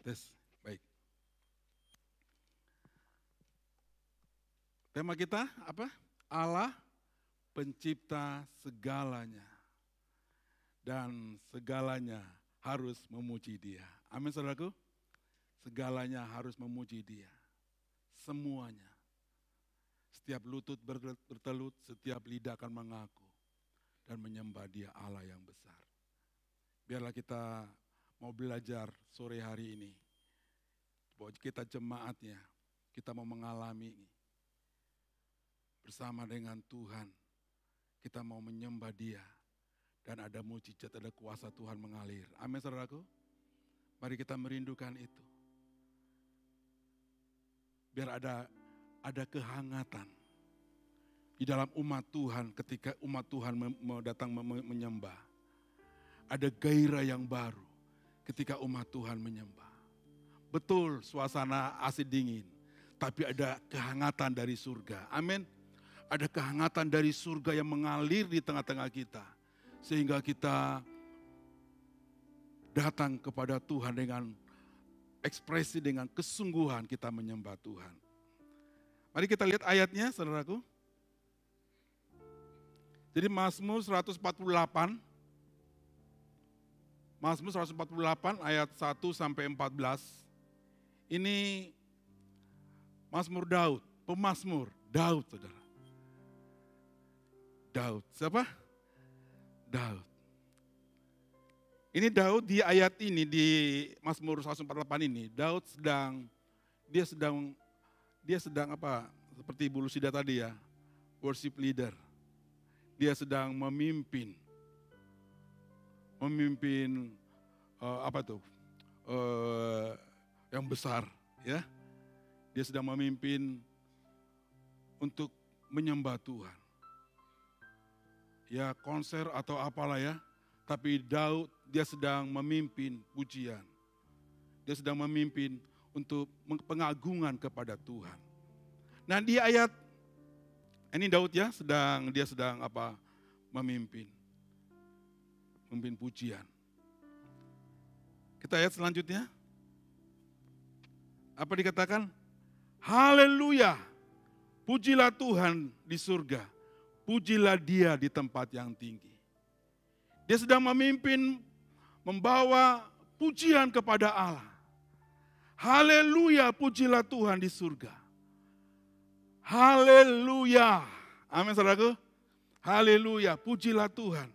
Tes, baik. Tema kita apa? Allah pencipta segalanya. Dan segalanya harus memuji Dia. Amin saudaraku. Segalanya harus memuji Dia. Semuanya. Setiap lutut bertelut, setiap lidah akan mengaku. Dan menyembah Dia Allah yang besar. Biarlah kita mau belajar sore hari ini. Bahwa kita jemaatnya, kita mau mengalami bersama dengan Tuhan. Kita mau menyembah Dia. Dan ada mujizat, ada kuasa Tuhan mengalir. Amin saudaraku. Mari kita merindukan itu. Biar ada kehangatan di dalam umat Tuhan ketika umat Tuhan datang menyembah. Ada gairah yang baru ketika umat Tuhan menyembah. Betul suasana asik dingin, tapi ada kehangatan dari surga. Amin. Ada kehangatan dari surga yang mengalir di tengah-tengah kita. Sehingga kita datang kepada Tuhan dengan ekspresi, dengan kesungguhan kita menyembah Tuhan. Mari kita lihat ayatnya saudaraku. Jadi Mazmur 148. Mazmur 148 ayat 1 sampai 14. Ini Mazmur Daud, pemazmur Daud saudara. Daud, siapa? Daud. Ini Daud di ayat ini, di Mazmur 148 ini, Daud dia sedang apa, seperti Bu Lusida tadi ya, worship leader. Dia sedang memimpin yang besar ya. Dia sedang memimpin untuk menyembah Tuhan. Ya konser atau apalah ya, tapi Daud dia sedang memimpin pujian. Dia sedang memimpin untuk pengagungan kepada Tuhan. Nah di ayat ini Daud ya dia sedang memimpin pujian. Kita ayat selanjutnya. Apa dikatakan? Haleluya, pujilah Tuhan di surga. Pujilah Dia di tempat yang tinggi. Dia sedang memimpin, membawa pujian kepada Allah. Haleluya, pujilah Tuhan di surga. Haleluya. Amin saudaraku. Haleluya, pujilah Tuhan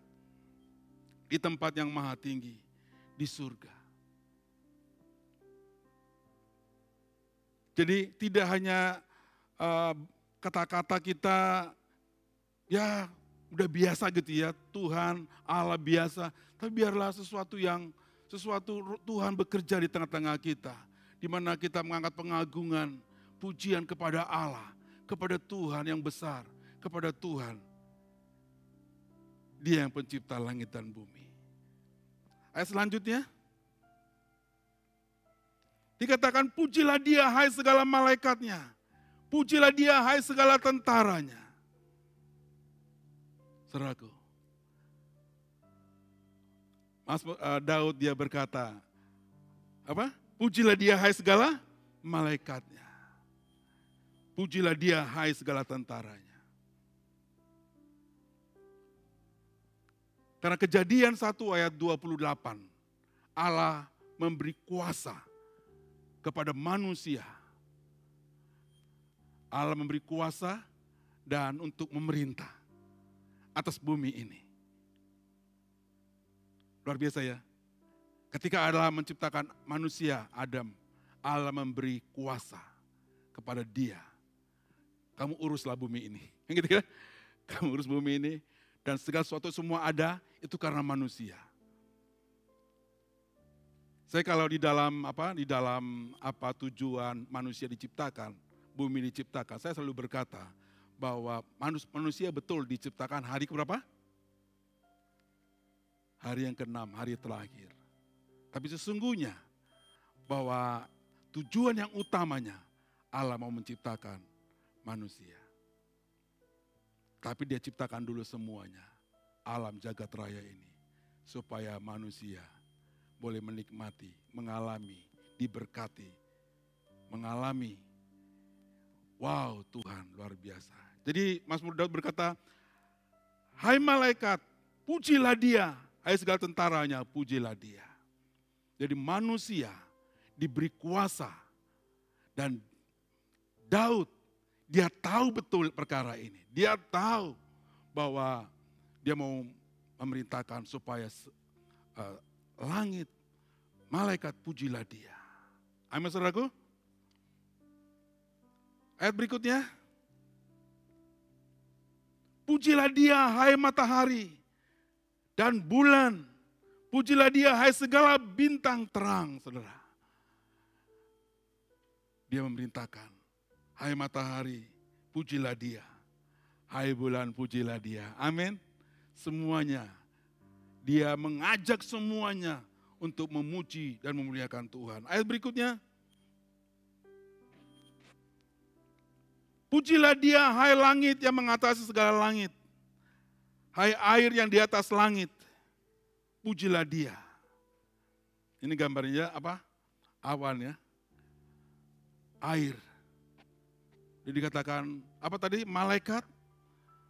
di tempat yang maha tinggi, di surga. Jadi tidak hanya kata-kata kita, ya udah biasa gitu ya, Tuhan, Allah biasa. Tapi biarlah sesuatu Tuhan bekerja di tengah-tengah kita. Di mana kita mengangkat pengagungan, pujian kepada Allah, kepada Tuhan yang besar, kepada Tuhan. Dia yang pencipta langit dan bumi. Ayat selanjutnya. Dikatakan pujilah Dia hai segala malaikatnya. Pujilah Dia hai segala tentaranya. Saudaraku, Daud dia berkata, apa? Pujilah Dia hai segala malaikatnya. Pujilah Dia hai segala tentaranya. Karena Kejadian 1 ayat 28, Allah memberi kuasa kepada manusia. Allah memberi kuasa dan untuk memerintah atas bumi ini. Luar biasa ya. Ketika Allah menciptakan manusia, Adam, Allah memberi kuasa kepada dia. Kamu uruslah bumi ini. Gitu kan? Kamu urus bumi ini dan segala sesuatu semua ada itu karena manusia. Saya kalau di dalam tujuan manusia diciptakan, bumi diciptakan, saya selalu berkata bahwa manusia betul diciptakan hari keberapa? Hari yang ke-6, hari terakhir. Tapi sesungguhnya bahwa tujuan yang utamanya Allah mau menciptakan manusia. Tapi Dia ciptakan dulu semuanya, alam jagat raya ini, supaya manusia boleh menikmati, mengalami, diberkati, mengalami, wow Tuhan luar biasa. Jadi Mazmur Daud berkata, hai malaikat, pujilah dia, hai segala tentaranya, pujilah dia. Jadi manusia diberi kuasa dan Daud, dia tahu betul perkara ini. Dia tahu bahwa dia mau memerintahkan supaya langit, malaikat pujilah dia. Amin saudaraku. Ayat berikutnya. Pujilah dia hai matahari dan bulan. Pujilah dia hai segala bintang terang, saudara. Dia memerintahkan, hai matahari, pujilah dia. Hai bulan, pujilah dia. Amin. Semuanya. Dia mengajak semuanya untuk memuji dan memuliakan Tuhan. Ayat berikutnya. Pujilah dia, hai langit yang mengatasi segala langit. Hai air yang di atas langit. Pujilah dia. Ini gambarnya apa? Awan ya. Air. Dia dikatakan, apa tadi? Malaikat.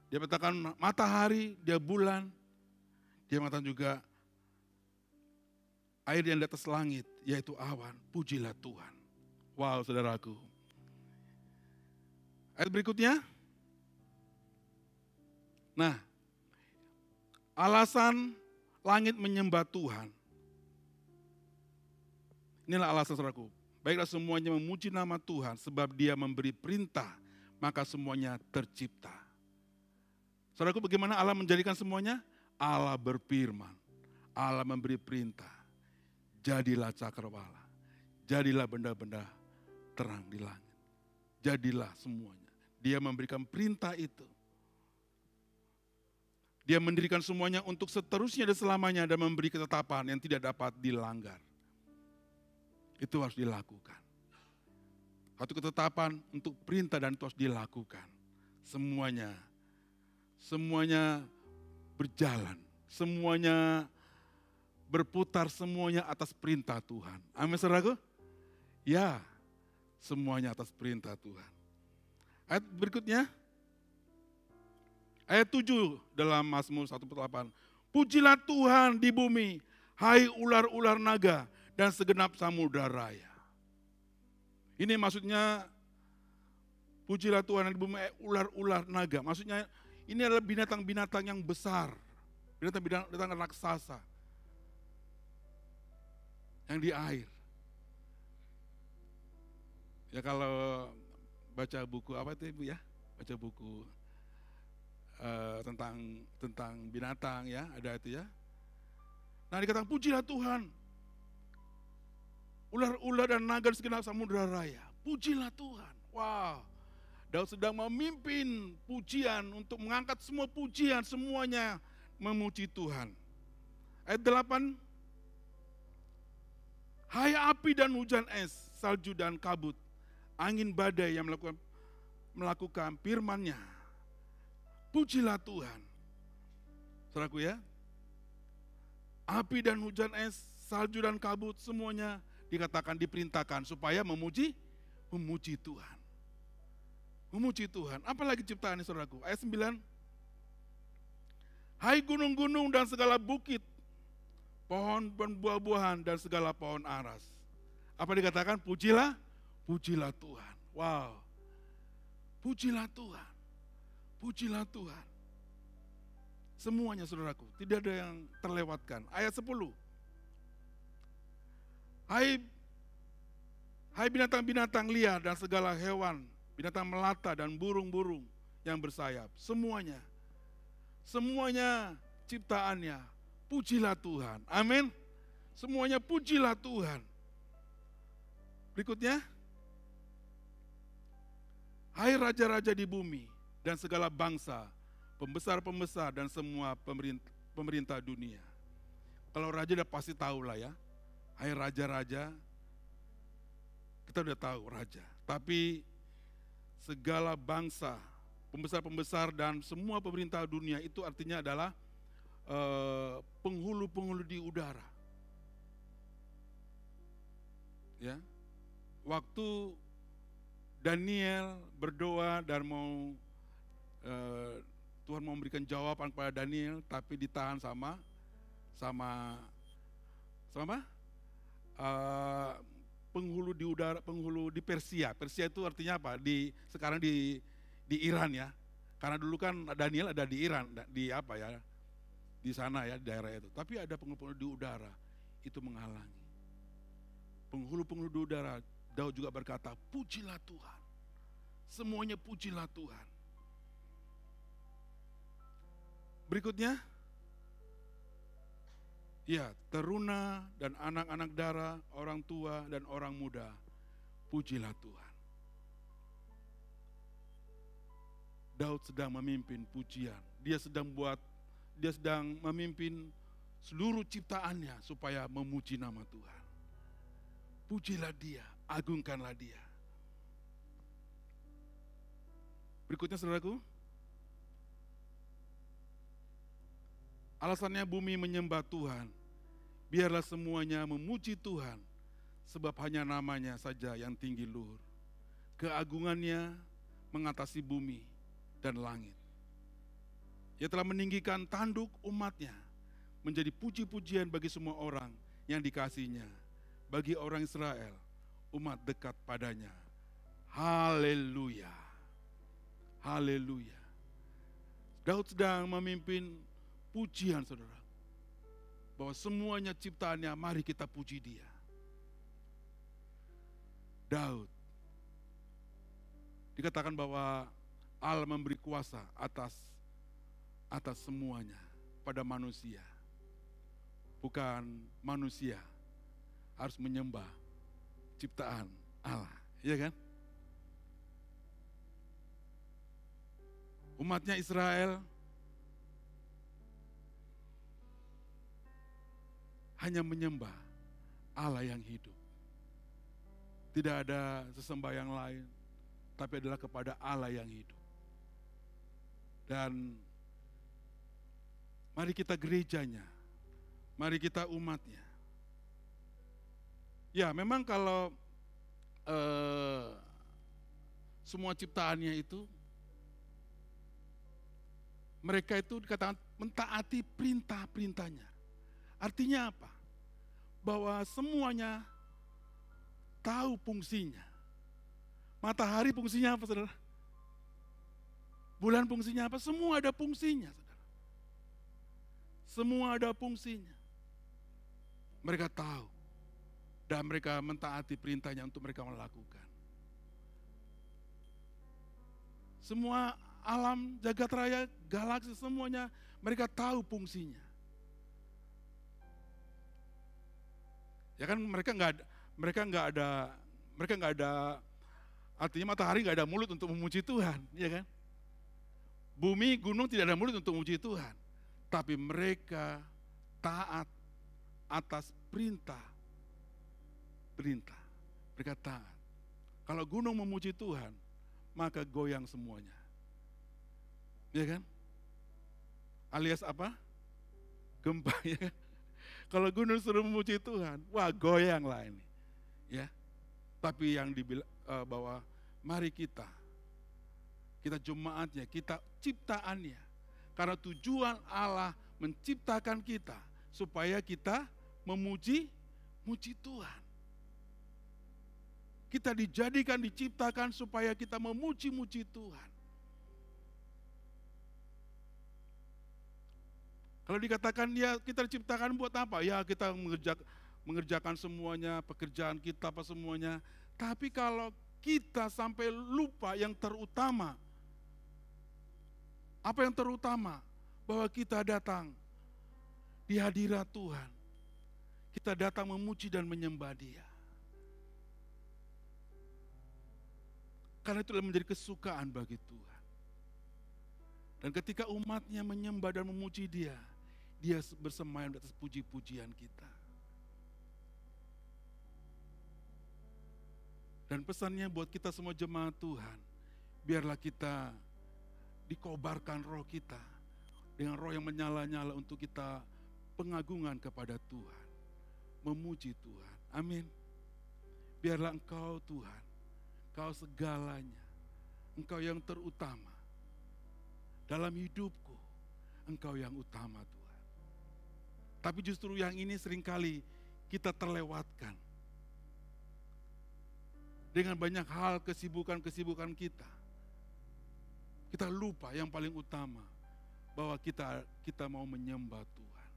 Dia katakan matahari, dia bulan. Dia mengatakan juga air yang di atas langit, yaitu awan. Pujilah Tuhan. Wow, saudaraku. Ayat berikutnya. Nah, alasan langit menyembah Tuhan. Inilah alasan saudaraku. Baiklah semuanya memuji nama Tuhan sebab dia memberi perintah, maka semuanya tercipta. Saudaraku, bagaimana Allah menjadikan semuanya? Allah berfirman, Allah memberi perintah. Jadilah cakrawala, jadilah benda-benda terang di langit. Jadilah semuanya. Dia memberikan perintah itu. Dia mendirikan semuanya untuk seterusnya dan selamanya dan memberi ketetapan yang tidak dapat dilanggar. Itu harus dilakukan. Satu ketetapan untuk perintah dan itu harus dilakukan. Semuanya berjalan, semuanya berputar, semuanya atas perintah Tuhan. Amin saudaraku? Ya, semuanya atas perintah Tuhan. Ayat berikutnya, ayat 7 dalam Mazmur 148. Pujilah Tuhan di bumi, hai ular-ular naga dan segenap samudra raya. Ini maksudnya, pujilah Tuhan di bumi, ular-ular naga. Maksudnya, ini adalah binatang-binatang yang besar. Binatang-binatang raksasa. Yang di air. Ya kalau baca buku apa itu Ibu ya? Baca buku tentang binatang ya, ada itu ya. Nah dikatakan pujilah Tuhan. Ular-ular dan naga di segenap samudra raya. Pujilah Tuhan. Wow. Daud sedang memimpin pujian untuk mengangkat semua pujian, semuanya memuji Tuhan. Ayat 8. Hai api dan hujan es, salju dan kabut, angin badai yang melakukan firman-Nya. Pujilah Tuhan. Saudaraku ya. Api dan hujan es, salju dan kabut, semuanya dikatakan diperintahkan supaya memuji Tuhan. Memuji Tuhan. Apalagi ciptaan ini saudaraku. Ayat 9. Hai gunung-gunung dan segala bukit, pohon dan buah-buahan dan segala pohon aras. Apa dikatakan? Pujilah Tuhan. Wow. Pujilah Tuhan. Pujilah Tuhan. Semuanya saudaraku, tidak ada yang terlewatkan. Ayat 10. Hai binatang-binatang liar dan segala hewan, binatang melata dan burung-burung yang bersayap. Semuanya ciptaannya, pujilah Tuhan. Amin. Semuanya pujilah Tuhan. Berikutnya. Hai raja-raja di bumi dan segala bangsa, pembesar-pembesar dan semua pemerintah dunia. Kalau raja udah pasti tahu lah ya. Hai raja-raja, kita udah tahu raja. Tapi segala bangsa, pembesar-pembesar dan semua pemerintah dunia itu artinya adalah penghulu-penghulu di udara. Ya, waktu Daniel berdoa dan Tuhan mau memberikan jawaban kepada Daniel, tapi ditahan sama penghulu di udara, penghulu di Persia. Persia itu artinya apa? Sekarang di Iran ya. Karena dulu kan Daniel ada di Iran, di apa ya? Di sana ya, di daerah itu. Tapi ada penghulu di udara itu menghalangi. Penghulu-penghulu di udara, Daud juga berkata, pujilah Tuhan. Semuanya pujilah Tuhan. Berikutnya, ya, teruna dan anak-anak dara, orang tua dan orang muda, pujilah Tuhan. Daud sedang memimpin pujian. Dia sedang memimpin seluruh ciptaannya supaya memuji nama Tuhan. Pujilah dia, agungkanlah dia. Berikutnya saudaraku. Alasannya bumi menyembah Tuhan. Biarlah semuanya memuji Tuhan, sebab hanya namanya saja yang tinggi luhur. Keagungannya mengatasi bumi dan langit. Ia telah meninggikan tanduk umatnya, menjadi puji-pujian bagi semua orang yang dikasihinya. Bagi orang Israel, umat dekat padanya. Haleluya. Haleluya. Daud sedang memimpin pujian, saudara. Bahwa semuanya ciptaannya, mari kita puji dia. Daud. Dikatakan bahwa Allah memberi kuasa atas semuanya pada manusia. Bukan manusia harus menyembah ciptaan Allah, iya kan? Umatnya Israel hanya menyembah Allah yang hidup. Tidak ada sesembahyang lain, tapi adalah kepada Allah yang hidup. Dan mari kita gerejanya, mari kita umatnya. Ya, memang kalau semua ciptaannya itu, mereka itu dikatakan mentaati perintah-perintahnya. Artinya apa? Bahwa semuanya tahu fungsinya. Matahari fungsinya apa, saudara? Bulan fungsinya apa? Semua ada fungsinya, saudara. Semua ada fungsinya. Mereka tahu. Dan mereka mentaati perintahnya untuk mereka melakukan. Semua alam, jagat raya, galaksi, semuanya mereka tahu fungsinya. Ya kan mereka nggak ada, artinya matahari nggak ada mulut untuk memuji Tuhan, ya kan? Bumi, gunung tidak ada mulut untuk memuji Tuhan, tapi mereka taat atas perintah. Mereka taat. Kalau gunung memuji Tuhan, maka goyang semuanya. Ya kan? Alias apa? Gempa, ya kan? Kalau gunung suruh memuji Tuhan, wah goyang lah ini. Ya. Tapi yang dibilang bahwa mari kita jemaatnya, kita ciptaannya. Karena tujuan Allah menciptakan kita supaya kita memuji Tuhan. Kita dijadikan, diciptakan supaya kita memuji Tuhan. Kalau dikatakan ya kita diciptakan buat apa? Ya kita mengerjakan semuanya, pekerjaan kita apa semuanya. Tapi kalau kita sampai lupa yang terutama. Apa yang terutama? Bahwa kita datang di hadirat Tuhan. Kita datang memuji dan menyembah Dia. Karena itulah menjadi kesukaan bagi Tuhan. Dan ketika umatnya menyembah dan memuji Dia, Dia bersemayam di atas puji-pujian kita. Dan pesannya buat kita semua jemaat Tuhan, biarlah kita dikobarkan roh kita dengan roh yang menyala-nyala untuk kita pengagungan kepada Tuhan, memuji Tuhan. Amin. Biarlah Engkau Tuhan, Engkau segalanya, Engkau yang terutama. Dalam hidupku, Engkau yang utama Tuhan. Tapi justru yang ini seringkali kita terlewatkan. Dengan banyak hal kesibukan-kesibukan kita. Kita lupa yang paling utama, bahwa kita mau menyembah Tuhan.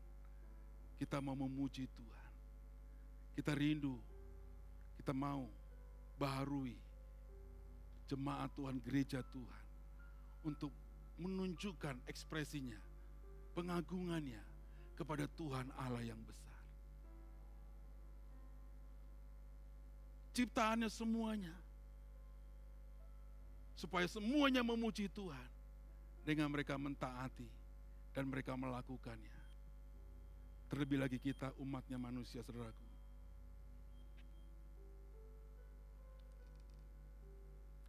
Kita mau memuji Tuhan. Kita rindu, kita mau baharui jemaat Tuhan, gereja Tuhan, untuk menunjukkan ekspresinya, pengagungannya kepada Tuhan Allah yang besar. Ciptaannya semuanya, supaya semuanya memuji Tuhan dengan mereka mentaati dan mereka melakukannya. Terlebih lagi kita umatnya manusia, saudaraku.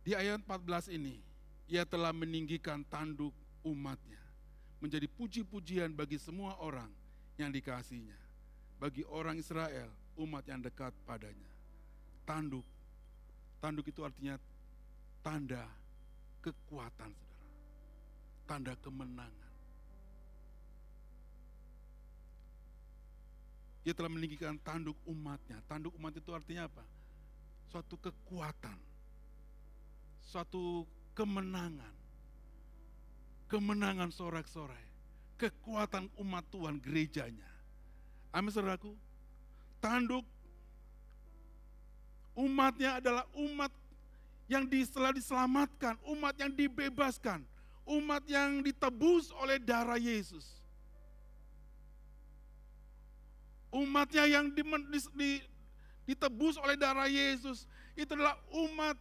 Di ayat 14 ini, ia telah meninggikan tanduk umatnya, menjadi puji-pujian bagi semua orang yang dikasihinya, bagi orang Israel, umat yang dekat padanya. Tanduk itu artinya tanda kekuatan, saudara. Tanda kemenangan. Dia telah meninggikan tanduk umatnya. Tanduk umat itu artinya apa? Suatu kekuatan, suatu kemenangan. Kemenangan sorak-sorai. Kekuatan umat Tuhan, gerejanya. Amin, saudaraku. Tanduk umatnya adalah umat yang telah diselamatkan, umat yang dibebaskan, umat yang ditebus oleh darah Yesus. Umatnya yang ditebus oleh darah Yesus, itu adalah umat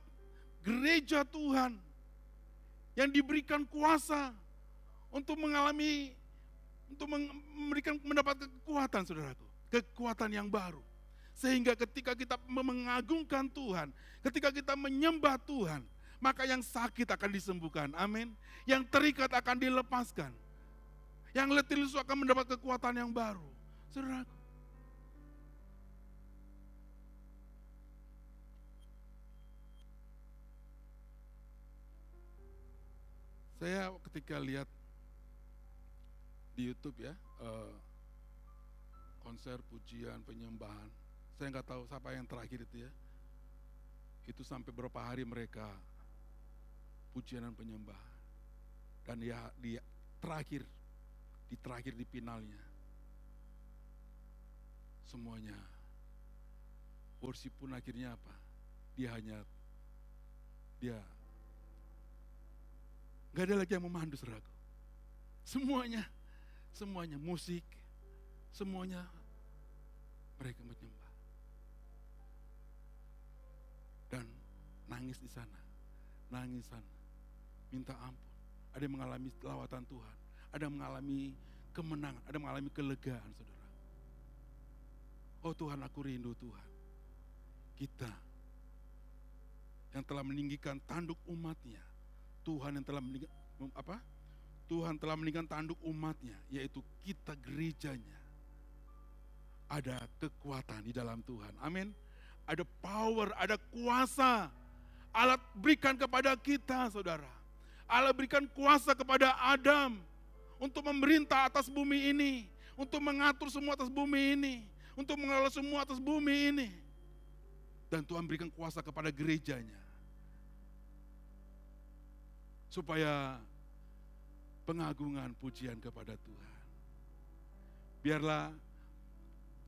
gereja Tuhan yang diberikan kuasa untuk mendapatkan kekuatan, saudaraku, kekuatan yang baru. Sehingga ketika kita mengagungkan Tuhan, ketika kita menyembah Tuhan, maka yang sakit akan disembuhkan, amin. Yang terikat akan dilepaskan, yang letih lesu akan mendapat kekuatan yang baru, saudaraku. Saya ketika lihat di YouTube ya, konser pujian penyembahan, saya nggak tahu siapa yang terakhir itu ya. Itu sampai berapa hari mereka pujian dan penyembahan. Dan ya di terakhir di finalnya, semuanya worship pun akhirnya apa? Dia nggak ada lagi yang memandu, saudaraku. Semuanya musik, semuanya mereka menyembah dan nangis di sana, minta ampun. Ada yang mengalami lawatan Tuhan, ada yang mengalami kemenangan, ada yang mengalami kelegaan, saudara. Oh Tuhan, aku rindu Tuhan, kita yang telah meninggikan tanduk umatnya, Tuhan telah meninggikan tanduk umatnya, yaitu kita gerejanya. Ada kekuatan di dalam Tuhan, amin. Ada power, ada kuasa. Allah berikan kepada kita, saudara. Allah berikan kuasa kepada Adam untuk memerintah atas bumi ini, untuk mengatur semua atas bumi ini, untuk mengelola semua atas bumi ini. Dan Tuhan berikan kuasa kepada gerejanya, supaya pengagungan pujian kepada Tuhan. Biarlah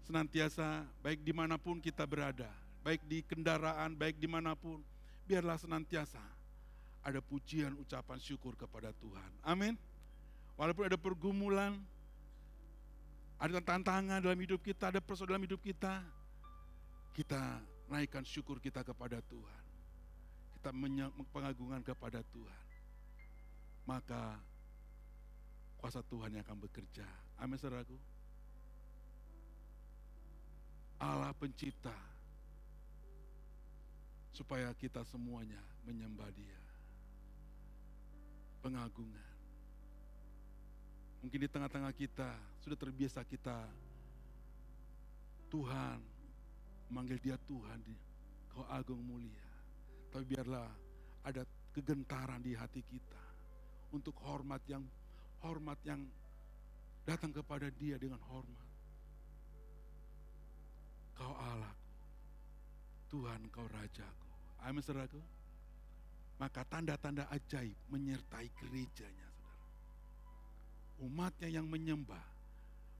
senantiasa, baik dimanapun kita berada, baik di kendaraan, baik dimanapun, biarlah senantiasa ada pujian, ucapan syukur kepada Tuhan. Amin. Walaupun ada pergumulan, ada tantangan dalam hidup kita, ada persoalan dalam hidup kita naikkan syukur kita kepada Tuhan. Kita pengagungan kepada Tuhan. Maka kuasa Tuhan yang akan bekerja. Amin, saudaraku. Allah pencipta, supaya kita semuanya menyembah Dia. Pengagungan. Mungkin di tengah-tengah kita sudah terbiasa kita Tuhan, memanggil Dia Tuhan Kau agung mulia. Tapi biarlah ada kegentaran di hati kita untuk hormat yang datang kepada Dia dengan hormat. Kau Allahku, Tuhan Kau Rajaku. Amin, saudaraku. Maka tanda-tanda ajaib menyertai gerejanya, saudara. Umatnya yang menyembah,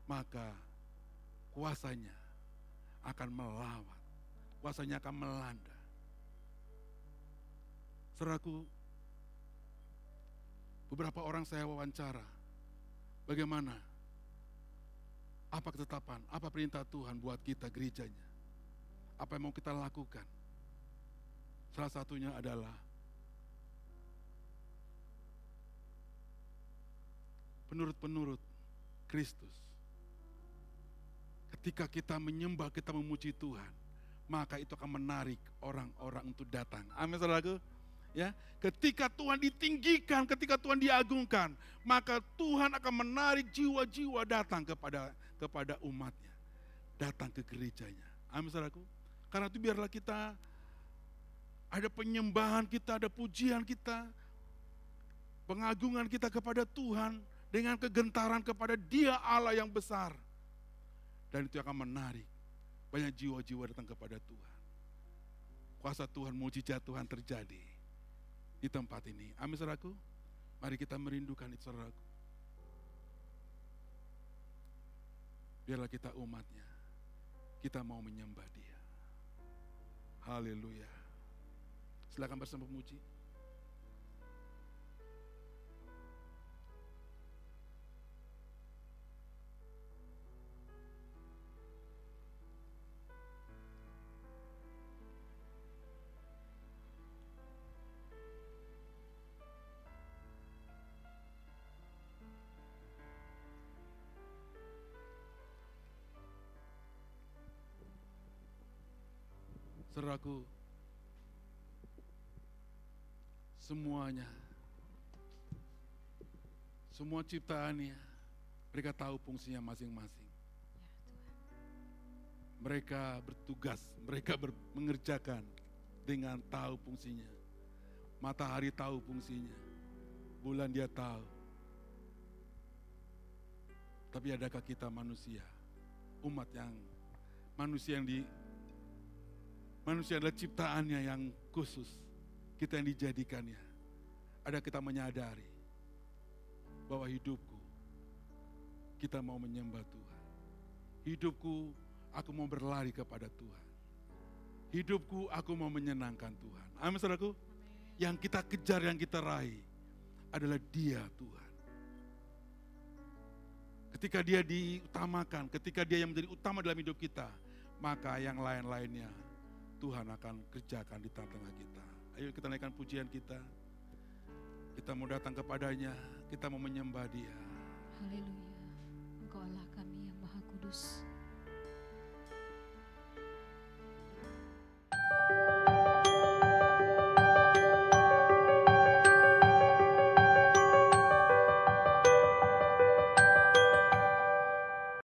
maka kuasanya akan melawat, kuasanya akan melanda. Saudaraku, beberapa orang saya wawancara, bagaimana, apa ketetapan, apa perintah Tuhan buat kita gerejanya, apa yang mau kita lakukan. Salah satunya adalah penurut-penurut Kristus. Ketika kita menyembah, kita memuji Tuhan, maka itu akan menarik orang-orang untuk datang. Amin, saudaraku. Ya, ketika Tuhan ditinggikan, ketika Tuhan diagungkan, maka Tuhan akan menarik jiwa-jiwa datang kepada umatnya, datang ke gerejanya. Amin, saudaraku. Karena itu biarlah kita ada penyembahan kita, ada pujian kita, pengagungan kita kepada Tuhan dengan kegentaran kepada Dia Allah yang besar. Dan itu akan menarik banyak jiwa-jiwa datang kepada Tuhan. Kuasa Tuhan, mujizat Tuhan terjadi di tempat ini. Amin, saudaraku. Mari kita merindukan itu, saudaraku. Biarlah kita umatnya, kita mau menyembah Dia. Haleluya. Silakan bersama pemuji. Saudaraku, semuanya, semua ciptaannya, mereka tahu fungsinya masing-masing. Mereka bertugas, mereka mengerjakan dengan tahu fungsinya. Matahari tahu fungsinya, bulan dia tahu. Tapi adakah kita manusia, umat yang manusia adalah ciptaannya yang khusus, kita yang dijadikannya. Ada kita menyadari bahwa hidupku, kita mau menyembah Tuhan. Hidupku, aku mau berlari kepada Tuhan. Hidupku, aku mau menyenangkan Tuhan. Amin, saudaraku. Yang kita kejar, yang kita raih adalah Dia, Tuhan. Ketika Dia diutamakan, ketika Dia yang menjadi utama dalam hidup kita, maka yang lain-lainnya Tuhan akan kerjakan di tengah-tengah kita. Ayo kita naikkan pujian kita. Kita mau datang kepadanya, kita mau menyembah Dia. Haleluya. Engkau Allah kami yang Maha Kudus.